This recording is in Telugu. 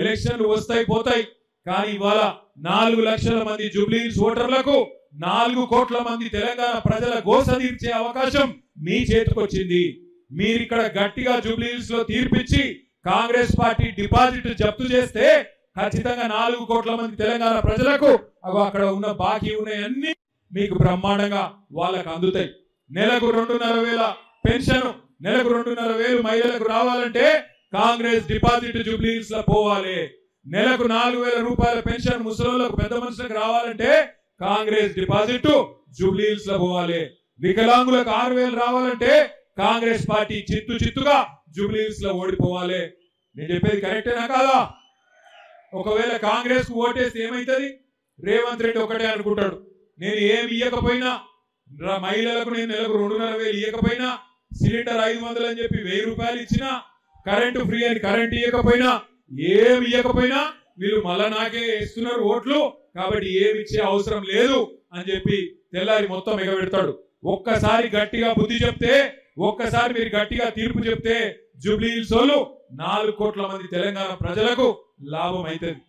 ఎలక్షన్లు వస్తాయి పోతాయి, కానీ ఇవాళ 4 లక్షల మంది జూబ్లీహిల్స్ ఓటర్లకు 4 కోట్ల మంది తెలంగాణ ప్రజల గోస తీర్చే అవకాశం మీ చేతికొచ్చింది. మీరు ఇక్కడ గట్టిగా జూబ్లీహిల్స్ లో తీర్పిచ్చి కాంగ్రెస్ పార్టీ డిపాజిట్ జప్తు చేస్తే ఖచ్చితంగా 4 కోట్ల మంది తెలంగాణ ప్రజలకు అక్కడ ఉన్న బాకీ ఉన్నాయన్నీ మీకు బ్రహ్మాండంగా వాళ్ళకు అందుతాయి. నెలకు 2,500 పెన్షన్, నెలకు 2,500 మహిళలకు రావాలంటే కాంగ్రెస్ డిపాజిట్ జూబ్లీహిల్స్ లో పోవాలి. నెలకు 4,000 రూపాయల పెన్షన్ ముసలోళ్ళకు పెద్ద మనుషులకు రావాలంటే కాంగ్రెస్ డిపాజిట్ జూబ్లీహిల్స్ లో పోవాలి. వికలాంగులకు 6,000 రావాలంటే కాంగ్రెస్ పార్టీ చిత్తుగా జూబ్లీహిల్స్ లో ఓడిపోవాలి. నేను చెప్పేది కరెక్టేనా కాదా? ఒకవేళ కాంగ్రెస్ కు ఓటేస్తే ఏమైతుంది? రేవంత్ రెడ్డి ఒకటే అనుకుంటాడు, నేను ఏమి ఇయ్యకపోయినా, మహిళలకు నేను నెలకు 2,500 ఇయ్యకపోయినా, సిలిండర్ 500 అని చెప్పి 1000 రూపాయలు ఇచ్చినా, కరెంటు ఫ్రీ అని కరెంట్ ఇయ్యకపోయినా, ఏమి ఇయ్యకపోయినా వీళ్ళు మళ్ళా నాకే ఇస్తున్నారు ఓట్లు, కాబట్టి ఏమి ఇచ్చే అవసరం లేదు అని చెప్పి తెల్లారి మొత్తం ఎగబెడతాడు. ఒక్కసారి గట్టిగా బుద్ధి చెప్తే, ఒక్కసారి మీరు గట్టిగా తీర్పు చెప్తే జూబ్లీహిల్స్ వాళ్ళు 4 కోట్ల మంది తెలంగాణ ప్రజలకు లాభం అవుతుంది.